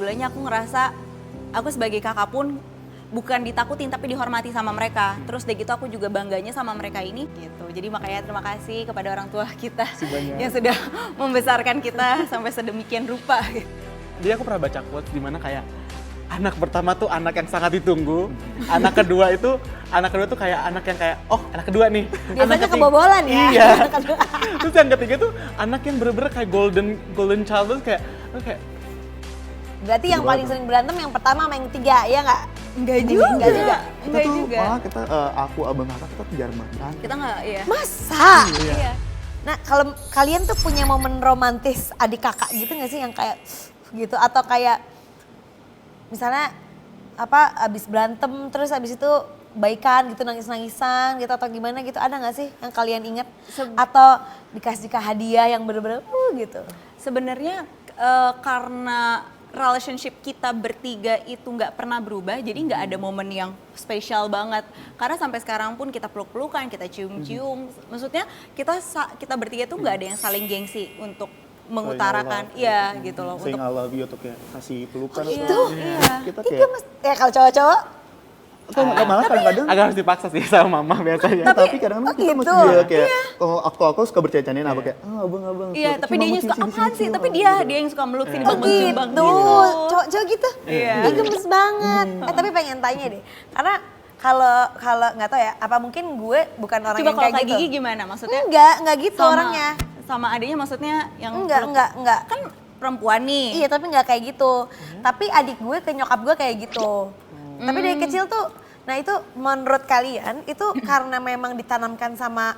alhamdulillahnya aku ngerasa aku sebagai kakak pun bukan ditakutin tapi dihormati sama mereka. Terus dari gitu aku juga bangganya sama mereka ini gitu. Jadi makanya terima kasih kepada orang tua kita yang sudah membesarkan kita sampai sedemikian rupa. Jadi aku pernah baca quotes di mana kayak anak pertama tuh anak yang sangat ditunggu, anak kedua tuh kayak anak yang kayak anak kedua nih. Biasanya kebobolan ya. Iya. Terus yang ketiga tuh anak yang bener-bener kayak golden child tuh kayak Berarti yang paling sering berantem yang pertama sama yang ketiga, ya nggak? Enggak juga. Kita tuh malah kita aku abang kakak kita tuh jarang berantem. Kita enggak, iya. Masa? Iya. Nah, kalau kalian tuh punya momen romantis adik kakak gitu nggak sih yang kayak gitu atau kayak misalnya abis berantem terus abis itu baikan gitu nangis-nangisan gitu atau gimana gitu, ada nggak sih yang kalian ingat atau dikasih hadiah yang bener-bener gitu? Sebenarnya karena relationship kita bertiga itu nggak pernah berubah, jadi nggak ada momen yang spesial banget. Karena sampai sekarang pun kita peluk-pelukan, kita cium-cium. Maksudnya kita bertiga tuh nggak ada yang saling gengsi untuk mengutarakan, iya gitu loh. Saying Untuk I love you atau kayak kasih pelukan. itu, iya. Kita Itu kayak ya kalau cowok-cowok malah kadang-kadang. agak harus dipaksa sih sama mama biasanya. Tapi kadang-kadang kita gitu. masih dia kayak kalau aku suka bercanda-candain apa kayak abang. Iya, tapi Sini, dia Mama, suka sini, apaan sini, sih? sini, Tapi gitu. dia yang suka meluk sini Oh bang gitu, gitu. cowok-cowok gitu. Iya. Ih gemes banget. Tapi pengen tanya deh, karena kalau nggak tahu ya, apa mungkin gue bukan orang Coba yang kalau kayak Kak gitu. Gigi gimana? Maksudnya Enggak gitu orangnya. Sama adiknya maksudnya yang Enggak. kan perempuan nih. Iya, tapi nggak kayak gitu. Tapi adik gue ke nyokap gue kayak gitu. Tapi dari kecil tuh, nah itu menurut kalian itu karena memang ditanamkan sama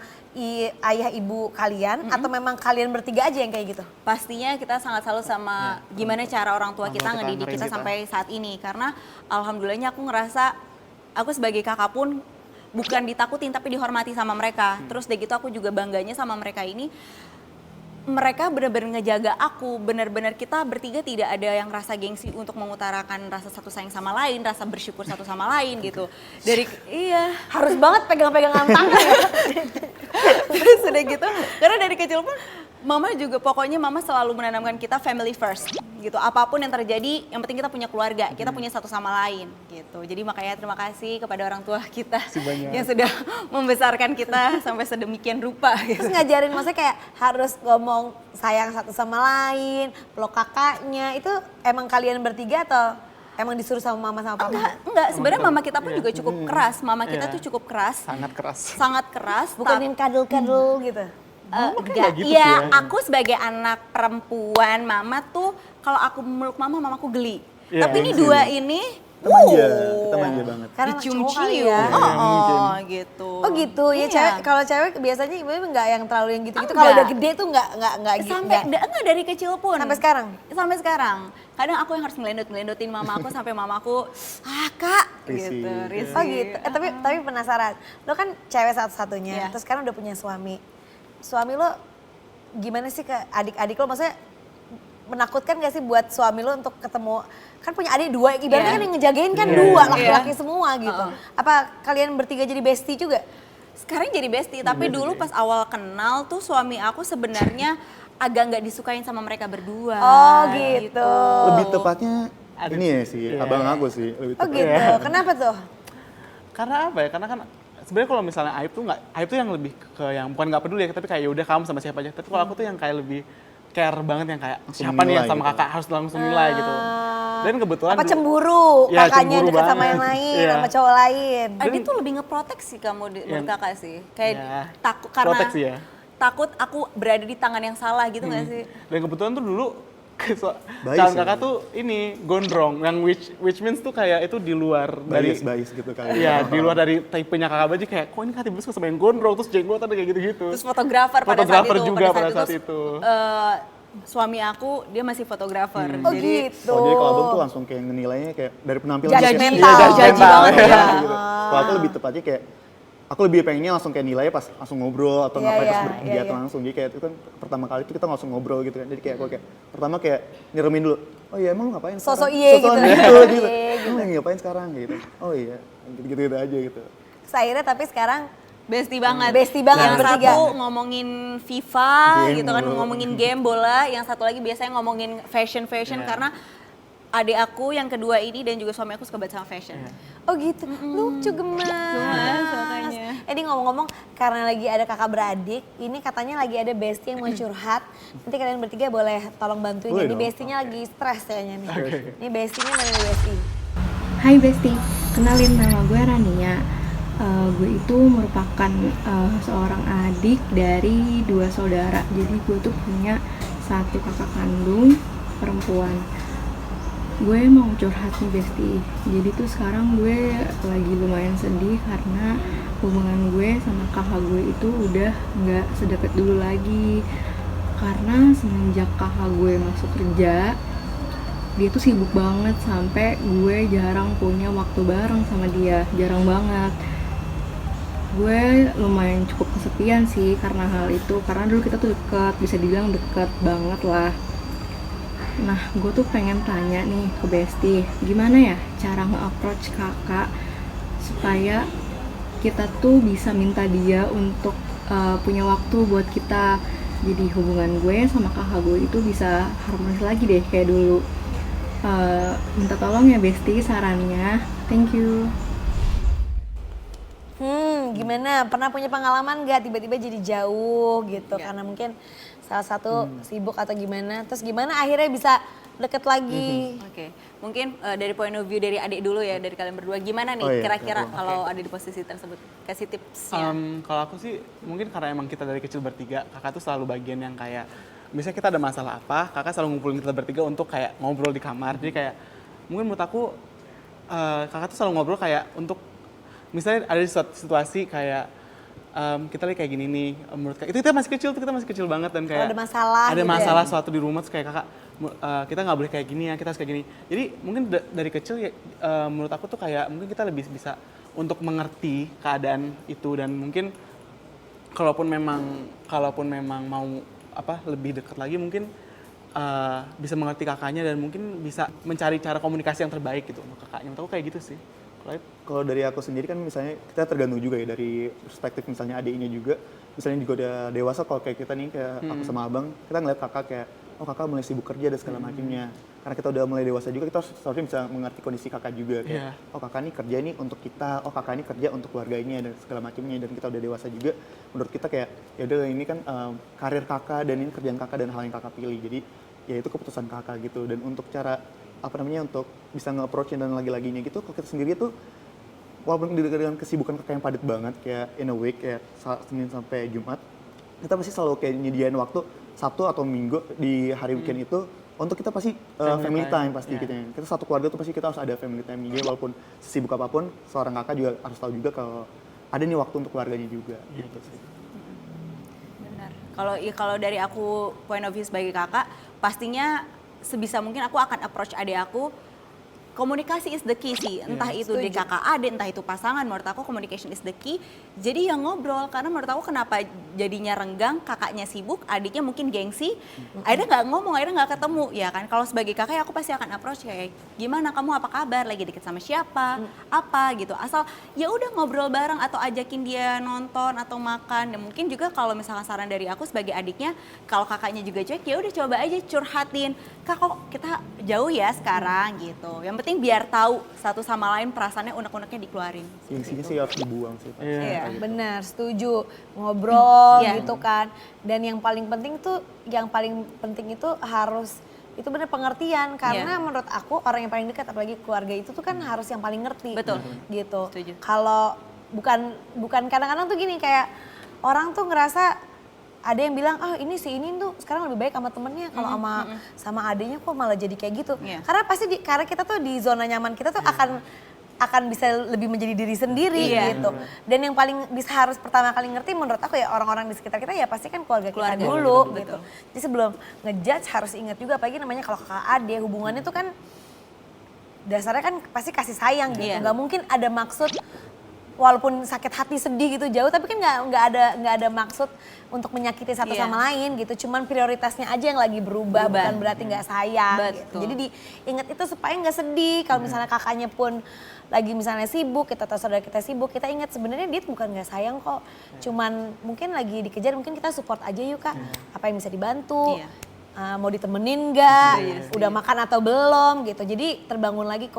ayah ibu kalian atau memang kalian bertiga aja yang kayak gitu? Pastinya kita sangat salut sama gimana cara orang tua kita Orang tua ngedidik kita kita sampai saat ini. Karena alhamdulillahnya aku ngerasa aku sebagai kakak pun bukan ditakutin tapi dihormati sama mereka. Terus dari gitu aku juga bangganya sama mereka ini. Mereka benar-benar ngejaga aku, benar-benar kita bertiga tidak ada yang rasa gengsi untuk mengutarakan rasa satu sayang sama lain, rasa bersyukur satu sama lain gitu. Iya. Harus banget pegang-pegangan tangan ya. Terus udah gitu, karena dari kecil pun mama juga pokoknya mama selalu menanamkan kita family first gitu. Apapun yang terjadi, yang penting kita punya keluarga, kita punya satu sama lain gitu. Jadi makanya terima kasih kepada orang tua kita yang sudah membesarkan kita sampai sedemikian rupa gitu. Terus ngajarin maksudnya kayak harus ngomong sayang satu sama lain, peluk kakaknya, itu emang kalian bertiga atau emang disuruh sama mama sama papa? Enggak, sebenarnya mama kita pun juga cukup keras. Mama kita tuh cukup keras. Sangat keras. Bukan yang kadul-kadul gitu? Enggak, gitu iya sih ya. aku sebagai anak perempuan, mama tuh kalau aku meluk mamaku geli. Iya, Tapi ini mungkin. dua ini, Kita manja banget. Karena cowok kali dicium-cium, ya. gitu. Oh gitu, ya Iya. cewek, kalau cewek biasanya ibu nggak yang terlalu yang gitu-gitu. Enggak. Kalau udah gede tuh nggak gitu. Sampai enggak dari kecil pun. Sampai sekarang? Sampai sekarang. Kadang aku yang harus ngelendotin mama aku sampai mamaku, kak, Risih. gitu, risih. Oh gitu. Tapi penasaran. Lo kan cewek satu-satunya. Iya. Terus sekarang udah punya suami. Suami lo gimana sih ke adik-adik lo? Maksudnya menakutkan gak sih buat suami lo untuk ketemu? Kan punya adik dua, ibaratnya Iya. kan yang ngejagain kan Iya, dua, iya. laki-laki semua gitu. Apa kalian bertiga jadi bestie juga? Sekarang jadi bestie, tapi dulu pas awal kenal tuh suami aku sebenarnya agak nggak disukain sama mereka berdua. Oh gitu. Lebih tepatnya ini ya sih, abang aku sih. Lebih Oh tepatnya. gitu. Kenapa tuh? Karena apa ya? Karena kan sebenarnya kalau misalnya Aib tuh yang lebih ke yang bukan nggak peduli ya, tapi kayak yaudah kamu sama siapa aja. Tapi kalau aku tuh yang kayak lebih care banget yang kayak Langsung siapa nih yang nilai sama gitu. kakak harus langsung nilai gitu. Dan kebetulan Apa dulu- cemburu Iya, kakaknya cemburu deket sama banget. yang lain, Iya. sama cowok lain? Adi tuh lebih ngeprotek sih kamu menurut kakak sih. Kayak Iya. takut karena Proteksi ya. takut aku berada di tangan yang salah gitu nggak sih? Dan kebetulan tuh dulu Bias calon ya. kakak tuh ini gondrong, yang which means tuh kayak itu di luar dari Bias gitu kali. Iya, di luar dari tipenya kakak Baji kayak kok ini kan tiba-tiba suka sama yang gondrong terus jenggotan kayak gitu-gitu. Terus fotografer Fotografer juga pada saat terus, itu. suami aku dia masih fotografer. Oh Jadi gitu. Oh, jadi kalau abang tuh langsung kayak nilainya kayak dari penampilan. Judgmental. Iya, Judgy banget ya. Gitu. Kalau aku lebih tepatnya kayak aku lebih pengennya langsung kayak nilainya pas langsung ngobrol atau Iya, ngapain pas iya, berkegiatan iya. langsung. Jadi kayak itu kan pertama kali itu kita langsung ngobrol gitu kan. Jadi kayak aku kayak pertama kayak nyeremin dulu. Oh iya emang lu ngapain sekarang? Sosok iye Sosokan gitu. gitu. Iye gitu. Lu lagi ngapain sekarang gitu. Oh iya gitu-gitu aja gitu. Terus akhirnya tapi sekarang bestie banget. Bestie banget Yang bertiga. satu ngomongin FIFA Game gitu kan, mulu. ngomongin game bola. Yang satu lagi biasanya ngomongin fashion karena adik aku yang kedua ini dan juga suami aku suka banget sama fashion. Oh gitu, lucu gemas. makanya. Ini ngomong-ngomong karena lagi ada kakak beradik, ini katanya lagi ada bestie yang mau curhat. Nanti kalian bertiga boleh tolong bantuin. Boleh Ini dong. bestinya lagi stres kayaknya nih. Ini bestinya mana nih besti? Hai Besti, kenalin nama gue Rania. Gue itu merupakan seorang adik dari 2 saudara. Jadi gue tuh punya 1 kakak kandung perempuan. Gue mau curhat nih Besti. Jadi tuh sekarang gue lagi lumayan sedih karena hubungan gue sama kakak gue itu udah nggak sedekat dulu lagi. Karena semenjak kakak gue masuk kerja, dia tuh sibuk banget sampai gue jarang punya waktu bareng sama dia, jarang banget. Gue lumayan cukup kesepian sih karena hal itu, karena dulu kita tuh deket, bisa dibilang deket banget lah. Nah, gue tuh pengen tanya nih ke Besti, gimana ya cara nge-approach kakak supaya kita tuh bisa minta dia untuk punya waktu buat kita. Jadi hubungan gue sama kakak gue itu bisa harmonis lagi deh kayak dulu. Minta tolong ya Besti sarannya, thank you. Gimana? Pernah punya pengalaman gak tiba-tiba jadi jauh gitu? Karena mungkin salah satu sibuk atau gimana. Terus gimana akhirnya bisa deket lagi? Oke, mungkin dari point of view dari adik dulu ya, dari kalian berdua. Gimana nih Oh iya, kira-kira oke. kalau ada di posisi tersebut? Kasih tipsnya. Kalau aku sih mungkin karena emang kita dari kecil bertiga, kakak tuh selalu bagian yang kayak misalnya kita ada masalah apa, kakak selalu ngumpulin kita bertiga untuk kayak ngobrol di kamar. Jadi kayak mungkin menurut aku kakak tuh selalu ngobrol kayak untuk misalnya ada di suatu situasi kayak kita lagi kayak gini nih, menurut kakak itu kita masih kecil banget dan kayak Kalau ada masalah ada gitu ya? masalah suatu di rumah terus kayak kakak kita nggak boleh kayak gini ya, kita harus kayak gini. Jadi mungkin dari kecil ya menurut aku tuh kayak mungkin kita lebih bisa untuk mengerti keadaan itu dan mungkin kalaupun memang mau lebih dekat lagi mungkin bisa mengerti kakaknya dan mungkin bisa mencari cara komunikasi yang terbaik gitu untuk kakaknya. Menurut aku kayak gitu sih. Kalau dari aku sendiri kan misalnya kita tergantung juga ya dari perspektif misalnya adiknya juga. Misalnya juga udah dewasa kalau kayak kita nih kayak aku sama abang, kita ngeliat kakak kayak oh kakak mulai sibuk kerja dan segala macamnya. Karena kita udah mulai dewasa juga kita seharusnya bisa mengerti kondisi kakak juga kayak oh kakak nih kerja nih untuk kita, oh kakak nih kerja untuk keluarganya dan segala macamnya dan kita udah dewasa juga. Menurut kita kayak ya udah ini kan karir kakak dan ini kerjaan kakak dan hal yang kakak pilih. Jadi ya itu keputusan kakak gitu dan untuk cara untuk bisa nge-approach dan lagi-laginya gitu kalau kita sendiri tuh walaupun dengan kesibukan kakak yang padat banget kayak in a week kayak Senin sampai Jumat kita pasti selalu kayak nyediain waktu Sabtu atau Minggu di hari weekend itu untuk kita pasti family time pasti gitu ya. Kita satu keluarga tuh pasti kita harus ada family time. Jadi walaupun sibuk apapun seorang kakak juga harus tahu juga kalau ada nih waktu untuk keluarganya juga gitu sih. Benar. Kalau dari aku point of view sebagai kakak, pastinya sebisa mungkin aku akan approach adik aku. Komunikasi is the key sih, entah itu di kakak adik, entah itu pasangan, menurut aku communication is the key. Jadi ya ngobrol, karena menurut aku kenapa jadinya renggang, kakaknya sibuk, adiknya mungkin gengsi, akhirnya nggak ngomong, akhirnya nggak ketemu, ya kan. Kalau sebagai kakak aku pasti akan approach kayak, gimana kamu apa kabar, lagi deket sama siapa, apa gitu. Asal ya udah ngobrol bareng atau ajakin dia nonton atau makan. Dan mungkin juga kalau misalkan saran dari aku sebagai adiknya, kalau kakaknya juga cuek, ya udah coba aja curhatin, kak kok kita jauh ya sekarang gitu. Yang penting biar tahu satu sama lain perasaannya unek-uneknya dikeluarin. Gengsinya sih harus dibuang sih. Iya, benar, setuju. Ngobrol Iya. gitu kan. Dan yang paling penting itu harus itu benar pengertian karena menurut aku orang yang paling dekat apalagi keluarga itu tuh kan harus yang paling ngerti. Betul. Gitu. Setuju. Kalau bukan kadang-kadang tuh gini kayak orang tuh ngerasa ada yang bilang ini tuh sekarang lebih baik sama temennya kalau sama adiknya kok malah jadi kayak gitu. Iya. Karena kita tuh di zona nyaman kita tuh akan bisa lebih menjadi diri sendiri gitu. Dan yang paling harus pertama kali ngerti menurut aku ya orang-orang di sekitar kita ya pasti kan keluarga kita dulu betul. gitu. Jadi sebelum ngejudge harus ingat juga apalagi namanya kalau kakak adik hubungannya tuh kan dasarnya kan pasti kasih sayang gitu. Iya. Nggak mungkin ada maksud walaupun sakit hati sedih gitu jauh tapi kan nggak ada maksud untuk menyakiti satu sama lain gitu. Cuman prioritasnya aja yang lagi berubah. Bukan berarti nggak sayang gitu. Jadi diingat itu supaya nggak sedih kalau misalnya kakaknya pun lagi misalnya sibuk, kita tahu saudara kita sibuk, kita ingat sebenarnya dia bukan nggak sayang kok. Cuman mungkin lagi dikejar, mungkin kita support aja yuk kak. Apa yang bisa dibantu. mau ditemenin nggak, udah makan atau belum gitu. Jadi terbangun lagi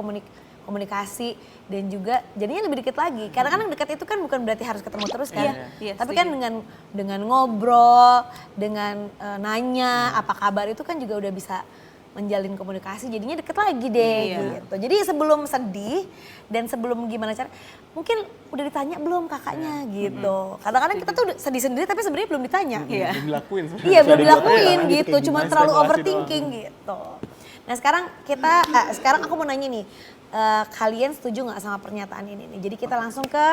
komunikasi dan juga jadinya lebih deket lagi. Karena kan dekat itu kan bukan berarti harus ketemu terus kan. Iya, Tapi setuju. kan dengan ngobrol, dengan nanya apa kabar itu kan juga udah bisa menjalin komunikasi, jadinya deket lagi deh gitu. Jadi sebelum sedih dan sebelum gimana cara, mungkin udah ditanya belum kakaknya gitu. Kadang-kadang kita tuh sedih sendiri tapi sebenarnya belum ditanya. Belum dilakuin sebenarnya. Iya belum Ada dilakuin buat apa, gitu, kayak cuma gimana, terlalu spekulasi overthinking gitu. Nah sekarang aku mau nanya nih, kalian setuju nggak sama pernyataan ini nih? Jadi kita langsung ke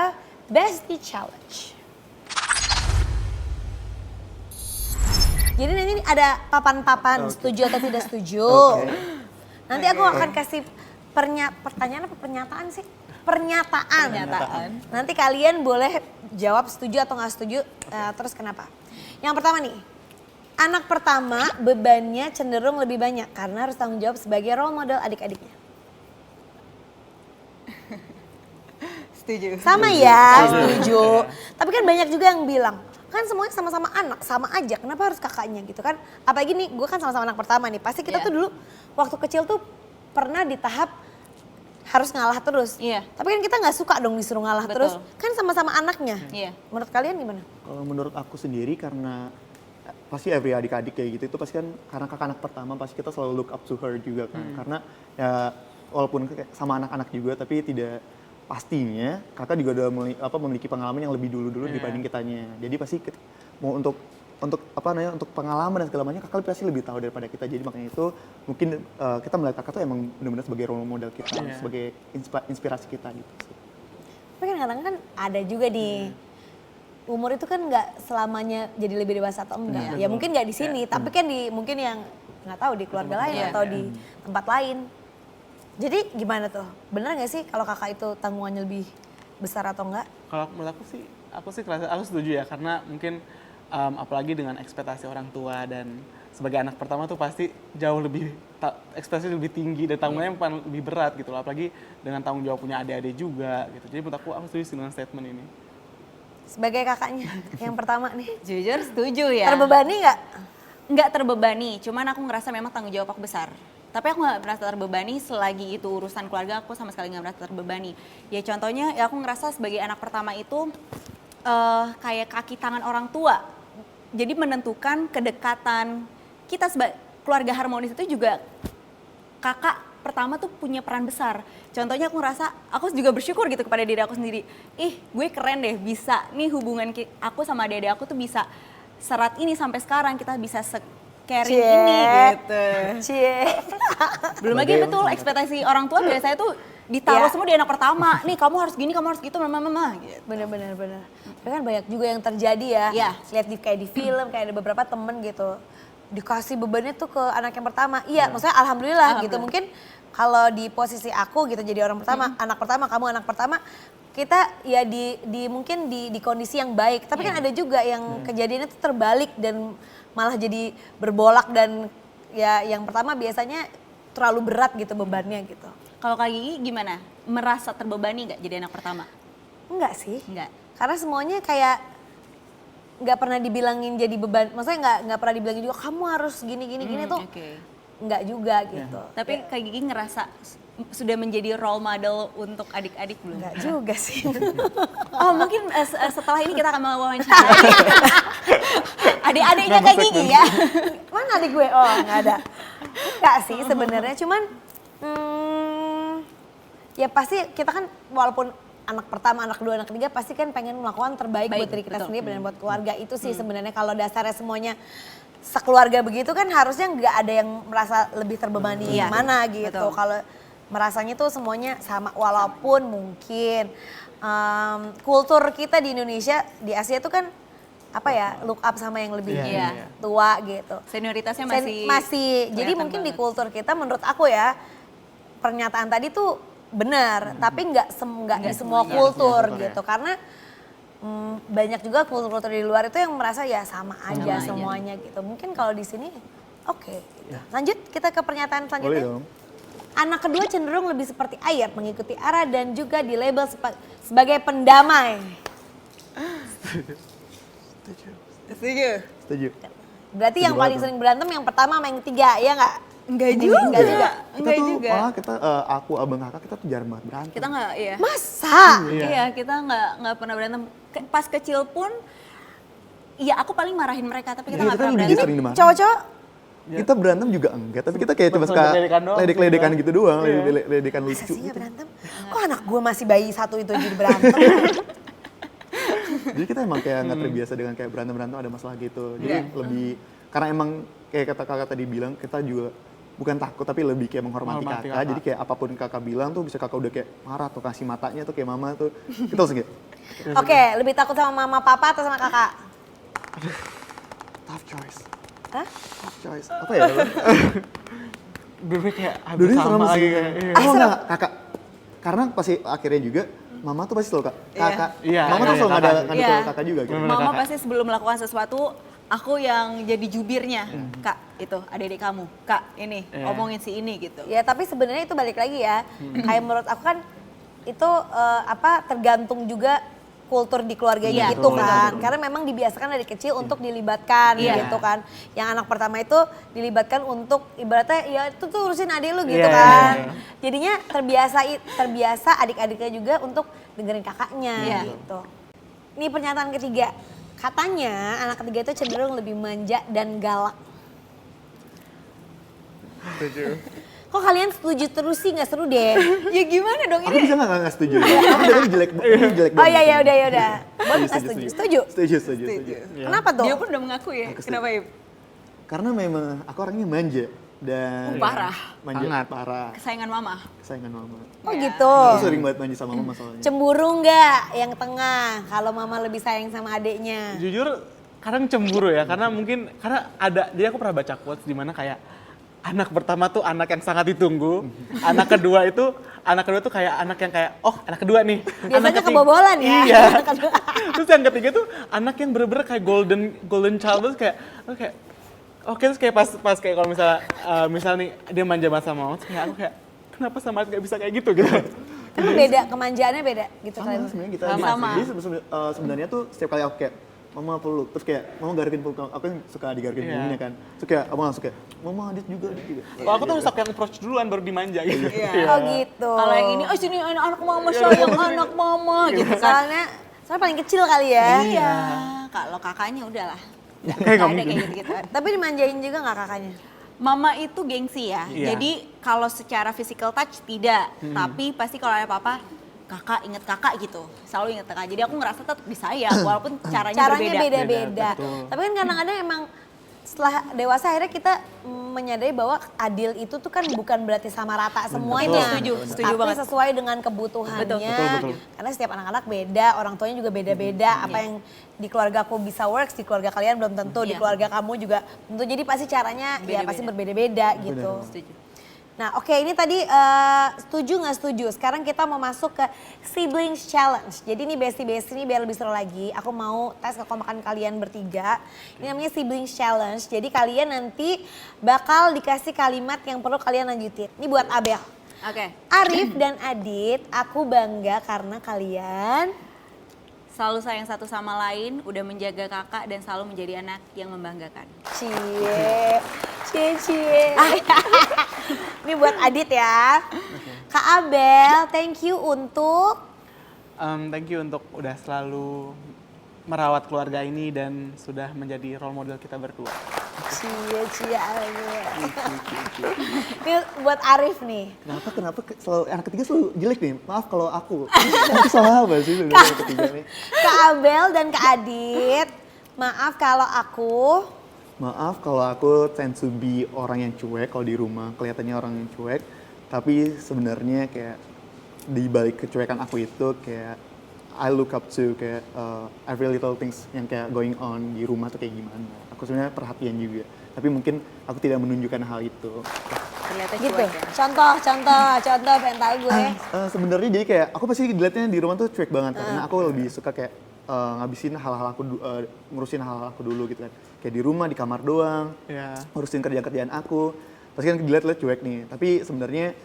Bestie Challenge. Jadi nanti ada papan-papan setuju atau tidak setuju. Nanti aku akan kasih pertanyaan apa pernyataan sih? Pernyataan. Nanti kalian boleh jawab setuju atau nggak setuju, terus kenapa. Yang pertama nih, anak pertama bebannya cenderung lebih banyak karena harus tanggung jawab sebagai role model adik-adiknya. Setuju. Sama ya, setuju. Tapi kan banyak juga yang bilang, kan semuanya sama-sama anak, sama aja. Kenapa harus kakaknya gitu kan? Apalagi nih, gue kan sama-sama anak pertama nih. Pasti kita tuh dulu waktu kecil tuh pernah di tahap harus ngalah terus. Iya. Tapi kan kita nggak suka dong disuruh ngalah Betul. terus. Kan sama-sama anaknya. Iya. Menurut kalian gimana? Kalau menurut aku sendiri karena pasti every adik-adik kayak gitu itu pasti kan karena kakak anak pertama pasti kita selalu look up to her juga kan. Karena ya walaupun kayak sama anak-anak juga tapi tidak pastinya kakak juga udah memiliki pengalaman yang lebih dulu dibanding kitanya. Jadi pasti mau untuk untuk pengalaman dan segala macam kakak pasti lebih tahu daripada kita. Jadi makanya itu mungkin kita melihat kakak tuh emang benar-benar sebagai role model kita, sebagai inspirasi kita gitu sih. Tapi kan kadang-kadang kan ada juga di umur itu kan nggak selamanya jadi lebih dewasa atau enggak. Ya mungkin nggak di sini, tapi kan di mungkin yang nggak tahu di keluarga lain atau di tempat lain. Jadi gimana tuh? Bener nggak sih kalau kakak itu tanggungannya lebih besar atau enggak? Kalau menurut aku sih aku setuju ya karena mungkin apalagi dengan ekspektasi orang tua dan sebagai anak pertama tuh pasti jauh lebih ekspektasi lebih tinggi dan tanggungannya lebih berat gitu loh. Apalagi dengan tanggung jawab punya adik-adik juga gitu. Jadi menurut aku setuju sih dengan statement ini. Sebagai kakaknya yang pertama nih. Jujur setuju ya. Terbebani nggak? Nggak terbebani, cuman aku ngerasa memang tanggung jawab aku besar. Tapi aku nggak merasa terbebani selagi itu urusan keluarga, aku sama sekali nggak merasa terbebani. Ya contohnya, ya aku ngerasa sebagai anak pertama itu kayak kaki tangan orang tua. Jadi menentukan kedekatan kita sebagai keluarga harmonis itu juga kakak pertama tuh punya peran besar. Contohnya aku ngerasa, aku juga bersyukur gitu kepada diri aku sendiri. Gue keren deh bisa nih hubungan aku sama adik-adik aku tuh bisa serat ini sampai sekarang, kita bisa caring ini gitu. Belum lagi betul ekspektasi orang tua biasanya tuh ditaruh semua di anak pertama. Nih kamu harus gini, kamu harus gitu, mama gitu. Bener. Tapi kan banyak juga yang terjadi ya. Iya. Lihat kayak di film, kayak ada beberapa temen gitu. Dikasih bebannya tuh ke anak yang pertama. Iya, maksudnya alhamdulillah gitu. Mungkin kalau di posisi aku gitu jadi orang pertama, anak pertama, kamu anak pertama, kita ya mungkin di kondisi yang baik. Tapi kan ada juga yang kejadiannya tuh terbalik dan malah jadi berbolak dan ya yang pertama biasanya terlalu berat gitu bebannya gitu. Kalau Kak Gigi gimana? Merasa terbebani nggak jadi anak pertama? Enggak sih. Enggak. Karena semuanya kayak nggak pernah dibilangin jadi beban. Maksudnya nggak pernah dibilangin juga kamu harus gini tuh. Oke. Enggak juga gitu. Tapi Kak Gigi ngerasa sudah menjadi role model untuk adik-adik belum? Enggak juga sih. Oh mungkin setelah ini kita akan mewawancarai adik-adiknya Kak Gigi ya. Mana adik gue? Oh nggak ada. Enggak sih sebenarnya, cuman ya pasti kita kan walaupun anak pertama, anak kedua, anak ketiga pasti kan pengen melakukan terbaik buat diri kita sendiri dan buat keluarga. Itu sih sebenarnya kalau dasarnya semuanya sekeluarga begitu kan harusnya nggak ada yang merasa lebih terbebani mana gitu. Kalau merasanya tuh semuanya sama, walaupun mungkin kultur kita di Indonesia, di Asia tuh kan apa ya, look up sama yang lebih tua gitu. Senioritasnya masih. Jadi mungkin di kultur kita menurut aku ya pernyataan tadi tuh benar, tapi nggak di semua kultur gitu. Karena banyak juga kultur-kultur di luar itu yang merasa ya sama aja semuanya gitu. Mungkin kalau di sini oke. Gitu. Lanjut kita ke pernyataan selanjutnya. Boleh dong. Anak kedua cenderung lebih seperti ayah, mengikuti arah dan juga dilabel sebagai pendamai. Setuju. Setuju. Berarti yang Setuju paling banget. sering berantem yang pertama sama yang ketiga, ya nggak? Enggak juga. Enggak juga. Enggak tuh, juga. malah kita, aku, abang, kakak, kita tuh jarang banget berantem. Kita nggak, iya. Masa? Iya, kita nggak pernah berantem. Pas kecil pun, iya aku paling marahin mereka, tapi kita Iya, nggak kita pernah lebih berantem. sering dimarahin. Cowok-cowok Kita berantem juga enggak, tapi kita kayak cuma suka Ledek-ledekan doang. ledek-ledekan gitu doang, Iya. ledek-ledekan masa lucu sih nggak gitu. berantem? Kok anak gue masih bayi satu itu jadi berantem? Jadi kita emang kayak nggak terbiasa dengan kayak berantem-berantem ada masalah gitu. Jadi lebih, karena emang kayak kata kakak tadi bilang, kita juga bukan takut tapi lebih kayak menghormati Menghormati kakak. kakak. Jadi kayak apapun kakak bilang tuh bisa kakak udah kayak marah atau kasih matanya tuh kayak mama tuh. Kita langsung kayak, Oke, lebih takut sama mama papa atau sama kakak? tough choice, Hah? tough choice. Apa ya? Dulu kayak hampir Dulu sama serem lagi sih. kayak. Iya. Oh enggak, kakak. Karena pasti akhirnya juga, mama tuh pasti selalu kakak. Iya, Mama tuh iya, selalu kakak. ngadu Iya. ke kakak juga gitu. Bener. Mama kakak. pasti sebelum melakukan sesuatu, aku yang jadi jubirnya. Kak, itu adik-adik kamu. Kak, ini Iya. omongin si ini gitu. Ya tapi sebenarnya itu balik lagi ya. Kayak menurut aku kan itu tergantung juga kultur di keluarganya Iya, gitu betul, kan. betul. Karena memang dibiasakan dari kecil untuk dilibatkan Iya. gitu kan. Yang anak pertama itu dilibatkan untuk ibaratnya ya itu tuh urusin adik lu gitu Iya, kan. iya, iya. Jadinya terbiasa adik-adiknya juga untuk dengerin kakaknya Iya. gitu. Ini pernyataan ketiga. Katanya anak ketiga itu cenderung lebih manja dan galak. Kok kalian setuju terus sih, nggak seru deh. Ya gimana dong Aku ini? bisa nggak setuju? Aku dari jelek, ini jelek Oh banget. iya ya udah ya udah. Bon nggak setuju. Setuju. Setuju. Kenapa tuh? Dia pun udah mengaku ya. Kenapa ya? Karena memang aku orangnya manja dan Parah. manja Sangat. parah, Kesayangan mama. kesayangan mama. Oh Iya. gitu. Aku sering banget manja sama mama soalnya. Cemburu nggak yang tengah kalau mama lebih sayang sama adiknya? Jujur kadang cemburu ya, karena jadi aku pernah baca quotes di mana kayak anak pertama tuh anak yang sangat ditunggu, anak kedua tuh kayak anak yang kayak anak kedua nih. Biasanya Anak ketiga- kebobolan ya. Iya. Anak kedua. Terus yang ketiga tuh anak yang bener-bener kayak golden child, terus kayak oke, terus kayak pas kayak kalau misalnya nih dia manja banget sama mama, terus kayak aku kayak kenapa sama nggak bisa kayak gitu gitu. Tapi beda, kemanjaannya beda gitu Sama kalian. sebenarnya kita Sama. Jadi sebenarnya tuh setiap kali aku kayak mama peluk, terus kayak mama garakin peluk aku yang suka digarakin Iya. punggungnya kan. Terus kayak abang langsung kayak mama adit juga. Kalau aku tuh harus yang approach duluan baru dimanja gitu. Oh gitu. Kalau yang ini, oh sini anak mama sayang anak mama gitu kan. Soalnya paling kecil kali ya. Iya. Kalau kakaknya udahlah. Nggak nggak ada mungkin. kayak gitu-gitu. Tapi dimanjain juga nggak kakaknya? Mama itu gengsi ya. Iya. Jadi kalau secara physical touch tidak, tapi pasti kalau ada apa-apa kakak inget kakak gitu. Selalu inget kakak. Jadi aku ngerasa tetap disayang walaupun caranya berbeda. beda-beda. betul. Tapi kan kadang-kadang emang setelah dewasa akhirnya kita menyadari bahwa adil itu tuh kan bukan berarti sama rata semuanya. Setuju Tapi banget. sesuai dengan kebutuhannya. Betul. Karena setiap anak-anak beda, orang tuanya juga beda-beda. Apa yang di keluarga aku bisa works, di keluarga kalian belum tentu, di Iya. keluarga kamu juga tentu. Jadi pasti caranya ya Beda-beda. pasti berbeda-beda gitu. Setuju. Nah oke ini tadi setuju nggak setuju? Sekarang kita mau masuk ke siblings challenge. Jadi ini bestie-bestie ini biar lebih seru lagi. Aku mau tes kekompakan kalian bertiga. Ini namanya siblings challenge. Jadi kalian nanti bakal dikasih kalimat yang perlu kalian lanjutin. Ini buat Abel. Oke. Arif dan Adit, aku bangga karena kalian Selalu sayang satu sama lain, udah menjaga kakak dan selalu menjadi anak yang membanggakan. cie. Ini buat Adit ya. Kak Abel, thank you untuk Thank you untuk udah selalu merawat keluarga ini dan sudah menjadi role model kita berdua. cie. Ini buat Arif nih. Kenapa selalu anak ketiga selalu jelek nih? Maaf kalau aku. Aku salah apa sih sebenarnya anak ketiga nih? Kak Abel dan Kak Adit, maaf kalau Maaf kalau aku tend to be orang yang cuek kalau di rumah, kelihatannya orang yang cuek, tapi sebenarnya kayak di balik kecuekan aku itu kayak I look up to kayak every little things yang kayak going on di rumah tuh kayak gimana. Aku sebenarnya perhatian juga, tapi mungkin aku tidak menunjukkan hal itu. Kelihatan gitu. cuek ya. Contoh pengen tahu gue. Sebenarnya jadi kayak aku pasti dilihatnya di rumah tuh cuek banget karena aku lebih suka kayak ngabisin hal-hal aku ngurusin hal-hal aku dulu gitu kan. Kayak di rumah di kamar doang, Ya. ngurusin kerjaan aku. Pasti kan dilihat cuek nih. Tapi sebenarnya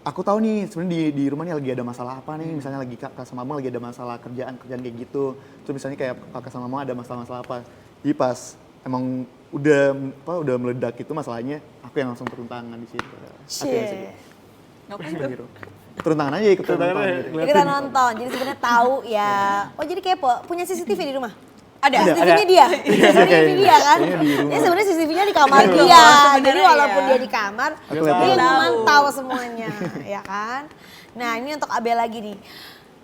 aku tahu nih sebenarnya di rumah nih lagi ada masalah apa nih. Misalnya lagi kakak sama mama lagi ada masalah kerjaan kayak gitu. Terus misalnya kayak kakak sama mama ada masalah-masalah apa. Jadi pas emang udah meledak itu masalahnya, aku yang langsung turun tangan di situ. Shit. Ngapain tuh? Superhero. Turun tangan aja ikut turun tangan. Gitu. Kita nonton, jadi sebenarnya tahu ya. Oh jadi kepo, punya CCTV di rumah? Ada. CCTV-nya dia, CCTV dia kan? Kayaknya di rumah. Ini sebenarnya CCTV-nya di kamar Betul, dia. Jadi sebenarnya walaupun ya. dia di kamar, Aku dia lihat yang tahu. memantau semuanya, ya kan? Nah ini untuk Abel lagi nih.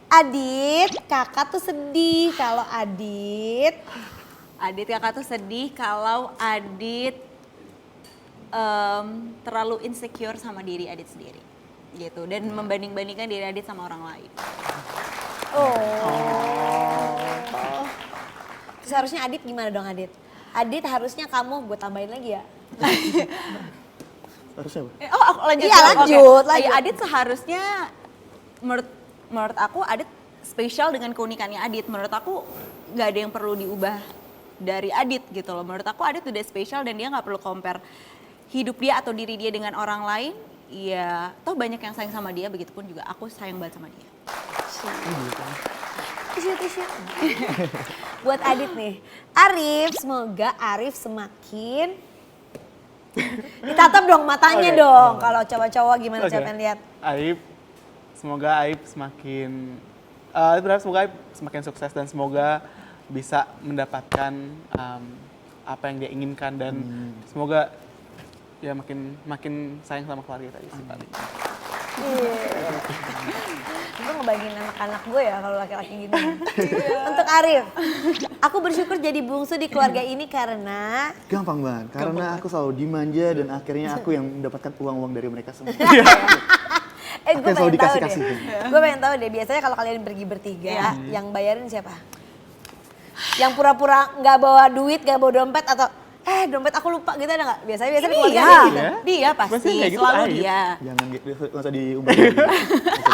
Adit, kakak tuh sedih kalau Adit Kakak tuh sedih kalau Adit terlalu insecure sama diri Adit sendiri gitu dan membanding-bandingkan diri Adit sama orang lain. Terus harusnya Adit gimana dong Adit? Adit harusnya kamu, gue tambahin lagi ya. Harusnya apa? Aku lanjut. Iya, ya? lanjut, Oke. lanjut. Adit seharusnya menurut aku Adit spesial dengan keunikannya Adit. Menurut aku nggak ada yang perlu diubah dari Adit gitu loh. Menurut aku Adit udah spesial dan dia nggak perlu compare hidup dia atau diri dia dengan orang lain. Ya, toh banyak yang sayang sama dia, begitupun juga aku sayang banget sama dia. Tisu. Buat Adit nih, Arif, semoga Arif semakin ditatap dong matanya Oke. dong. Kalau cowok-cowok gimana Oke. siapa yang lihat? Aib, semoga Aib semakin semoga Aib semakin sukses dan semoga bisa mendapatkan apa yang dia inginkan dan semoga ya makin sayang sama keluarga tadi sih paling. Gue ngebagiin anak-anak gue ya kalau laki-laki gini. Untuk Arif, aku bersyukur jadi bungsu di keluarga ini karena Gampang banget, karena aku selalu dimanja dan akhirnya aku yang mendapatkan uang-uang dari mereka semua. gue Aku yang selalu pengen tahu deh. dikasih-kasih. Gue pengen tahu deh, biasanya kalau kalian pergi bertiga, yang bayarin siapa? Yang pura-pura nggak bawa duit, nggak bawa dompet atau dompet aku lupa gitu ada nggak? Biasanya di keluarga Iya, ada gitu. dia pasti Biasanya kayak gitu, selalu Aib. dia. Jangan gitu, nggak usah diumbar. Nggak usah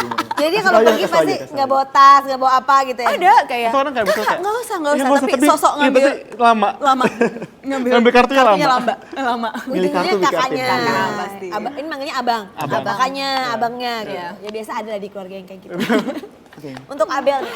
diumbar. Jadi dia kalau Kesel aja, pergi kesel pasti aja, kesel nggak aja. bawa tas, nggak bawa apa gitu ya? Ada kayak. Itu orang kayak bisa kayak, Nggak usah, "Ya, nggak usah, tapi sosok iya, ngambil tapi lama. Ngambil kartunya lama. lama. Milih Ujungnya kartu, milih kakaknya. kartu. Kakak pasti. Ini manggilnya abang. Abang. Kakaknya, abangnya gitu. Iya. Ya biasa ada lah di keluarga yang kayak gitu. Oke. Untuk Abel nih,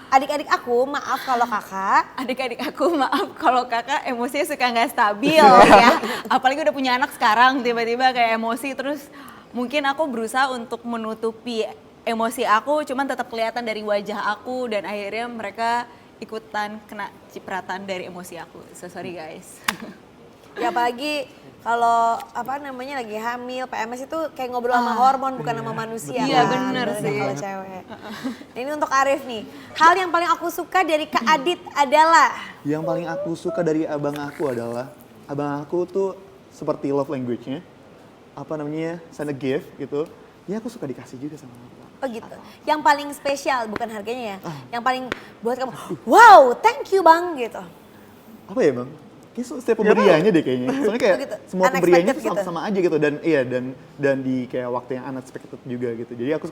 adik-adik aku maaf kalau kakak. Adik-adik aku maaf kalau kakak emosinya suka nggak stabil ya. Apalagi udah punya anak sekarang tiba-tiba kayak emosi terus mungkin aku berusaha untuk menutupi emosi aku cuman tetap kelihatan dari wajah aku dan akhirnya mereka ikutan kena cipratan dari emosi aku. So sorry guys. Ya apalagi kalau lagi hamil, PMS itu kayak ngobrol sama hormon bukan sama manusia. Iya, kan? bener Beda sih. Kalau cewek. Nah, ini untuk Arif nih. Hal yang paling aku suka dari Kak Adit adalah Yang paling aku suka dari abang aku adalah abang aku tuh seperti love language-nya send a gift gitu. Ya aku suka dikasih juga sama abang. oh gitu. Yang paling spesial bukan harganya ya. Yang paling buat kamu, wow, thank you Bang gitu. Apa ya bang? Kayak setiap pemberiannya deh kayaknya. Soalnya kayak Oh gitu, semua pemberiannya unexpected gitu. sama aja gitu dan di kayak waktu yang unexpected juga gitu. Jadi aku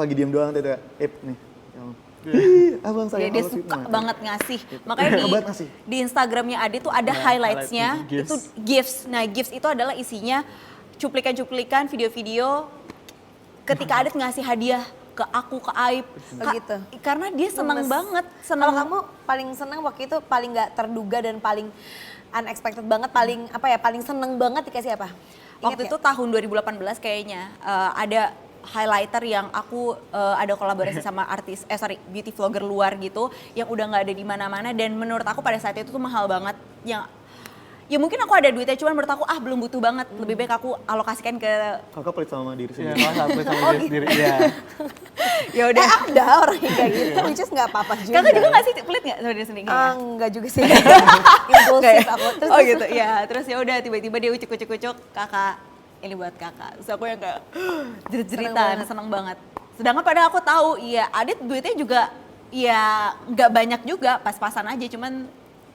lagi diem doang tuh kayak, nih. Ih, abang Dia, sayang dia Allah sih." suka Nah, banget ngasih. Makanya Suka banget ngasih. di Instagramnya Adit tuh ada highlightsnya highlight, itu gifts. Nah gifts itu adalah isinya cuplikan-cuplikan video-video ketika Adit ngasih hadiah ke aku, ke Aib. Oh gitu. Karena dia seneng Gemes. banget. Kalau kamu paling seneng waktu itu paling nggak terduga dan paling unexpected banget, paling seneng banget dikasih apa? Waktu itu tahun 2018 kayaknya ada highlighter yang aku ada kolaborasi sama beauty vlogger luar gitu yang udah nggak ada di mana-mana dan menurut aku pada saat itu tuh mahal banget yang ya mungkin aku ada duitnya cuman menurut aku belum butuh banget lebih baik aku alokasikan ke Kakak pelit sama diri Iya, sendiri. kalau satu sama diri sendiri. Iya. ya udah Ada orang yang kayak gitu, which is nggak apa-apa juga. kakak juga nggak sih pelit nggak sama diri sendiri kayaknya? Enggak juga sih. Impulsif aku. Terus, Oh gitu ya terus ya udah tiba-tiba dia ucuk kakak ini buat kakak terus aku yang kayak jerit-jeritan seneng banget sedangkan padahal aku tahu iya Adit duitnya juga ya nggak banyak juga pas-pasan aja cuman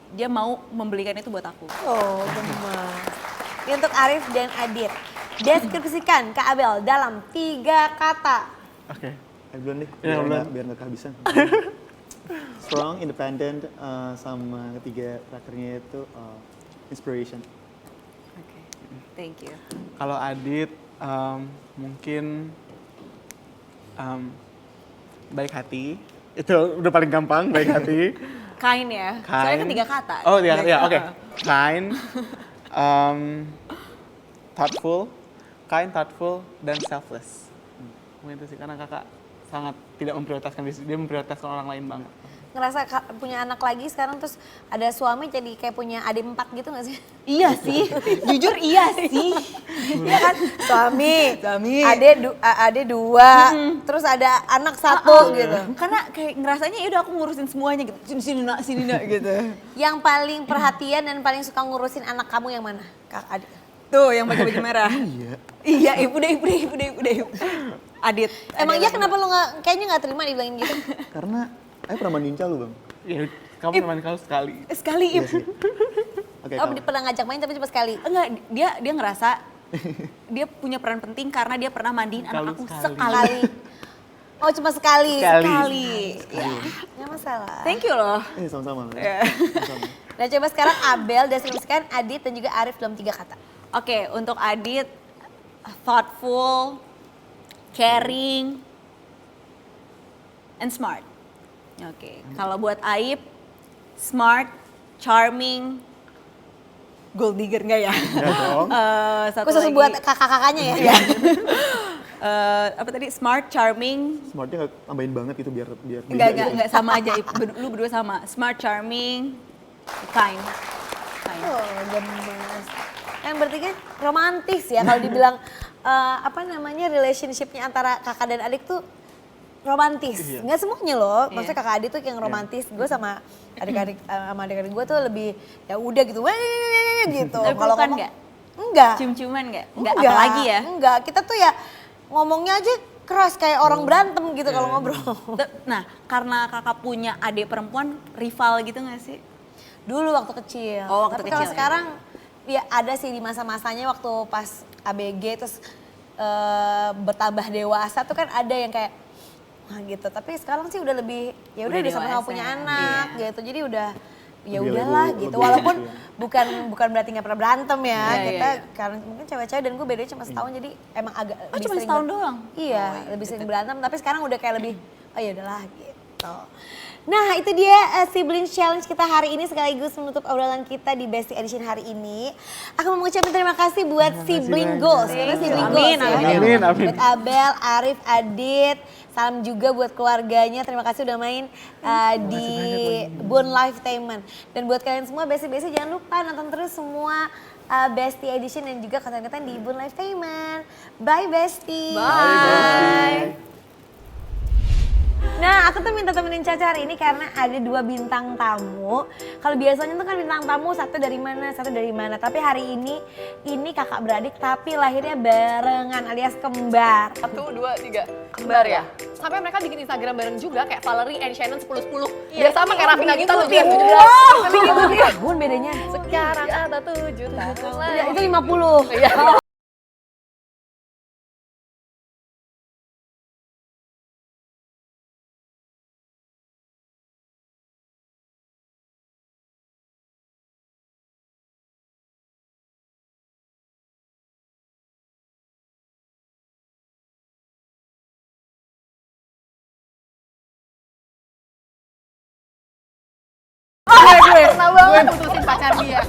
dia mau membelikan itu buat aku. oh gemes. Ini untuk Arif dan Adit. Deskripsikan Kak Abel dalam 3 kata. Oke. Ayo duluan deh, Iya, duluan. biar nggak kehabisan. Strong, independent, sama ketiga terakhirnya itu inspiration. Oke, thank you. Kalau Adit mungkin baik hati. Itu udah paling gampang, baik hati. Kind ya. Soalnya kan 3 kata. Oh, 3 kata. Ya, Jadi, oke. Kind, um, thoughtful, dan selfless. Mungkin itu sih, karena kakak sangat tidak memprioritaskan diri, dia memprioritaskan orang lain banget. Ngerasa punya anak lagi sekarang terus ada suami jadi kayak punya adik 4 gitu gak sih? Iya sih, jujur iya sih. Iya kan? Suami, Suami. adik 2, terus ada anak 1 gitu. Karena kayak ngerasanya ya udah aku ngurusin semuanya gitu. Sini nak gitu. Yang paling perhatian dan paling suka ngurusin anak kamu yang mana? Kak adik. Tuh yang pakai baju merah. Iya. Iya, ibu deh. Adit. Emang iya kenapa lu kayaknya nggak terima dibilangin gitu? Karena Ayo pernah mandiin Calu bang? Ya, kamu teman kau sekali. Sekali, Iya sih. Oke, Oh kamu. pernah ngajak main tapi cuma sekali? Enggak, dia ngerasa dia punya peran penting karena dia pernah mandiin anak aku Sekali. sekali. Oh cuma sekali? Sekali. Ya. Nggak masalah. Thank you loh. Sama-sama. Ya. Sama-sama. Nah coba sekarang Abel, deskripsikan Adit dan juga Arif dalam 3 kata. Oke, untuk Adit, thoughtful, caring, and smart. Oke, kalau buat Aib, smart, charming, gold digger nggak ya? Ya dong. Satu Khusus lagi, buat kakak-kakaknya ya? apa tadi? Smart, charming, Smartnya nggak tambahin banget itu biar beda gitu. enggak sama aja. Lu berdua sama. Smart, charming, kind. Oh gemes. Yang bertiga romantis ya kalau dibilang apa namanya relationshipnya antara kakak dan adik tuh romantis. Iya. Nggak semuanya loh. Maksudnya Iya. kakak adik tuh yang romantis. Gue sama adik-adik gue tuh lebih ya udah gitu. Wah gitu. Tapi Kalau pelukan ngomong nggak? enggak. Cium-ciuman nggak? Nggak, apalagi ya? Enggak. Kita tuh ya ngomongnya aja keras kayak orang berantem gitu kalau ngobrol. Nah, karena kakak punya adik perempuan, rival gitu nggak sih? Dulu waktu kecil. Oh, waktu Tapi kalau kecil ya. sekarang ya ada sih di masa-masanya waktu pas ABG terus bertambah dewasa tuh kan ada yang kayak wah gitu. Tapi sekarang sih udah lebih ya udah Udah sama-sama dewasa. punya anak gitu. Jadi udah ya Lebih udahlah lebih- gitu. lebih Walaupun gitu bukan berarti nggak pernah berantem ya. Iya, Kita iya. karena mungkin cewek-cewek dan gue bedanya cuma setahun jadi emang agak Oh, lebih cuma sering setahun doang? Iya, Oh, iya, lebih gitu. sering berantem tapi sekarang udah kayak lebih oh ya udahlah gitu. Nah itu dia sibling challenge kita hari ini sekaligus menutup obrolan kita di Bestie Edition hari ini. Aku mau mengucapkan terima kasih buat sibling banyak. goals. Karena sibling Amin, goals ya. amin, amin. Buat Abel, Arif, Adit. Salam juga buat keluarganya. Terima kasih udah main di Bone Lifetainment. Dan buat kalian semua Bestie-Bestie jangan lupa nonton terus semua Bestie Edition dan juga konten-konten di Bone Lifetainment. Bye Bestie. Bye. Nah, aku tuh minta temenin Caca hari ini karena ada 2 bintang tamu. Kalau biasanya tuh kan bintang tamu satu dari mana. Tapi hari ini kakak beradik tapi lahirnya barengan alias kembar. 1, 2, 3 kembar ya. Sampai mereka bikin Instagram bareng juga kayak Valerie and Shannon 10-10. Biar sama kayak Raffi Nagita lu biar 17. Tapi ngikutin tahun bedanya. Sekarang ada 7 tahun lagi. Ya, itu 50. Iya. Gue pernah banget putusin pacar dia.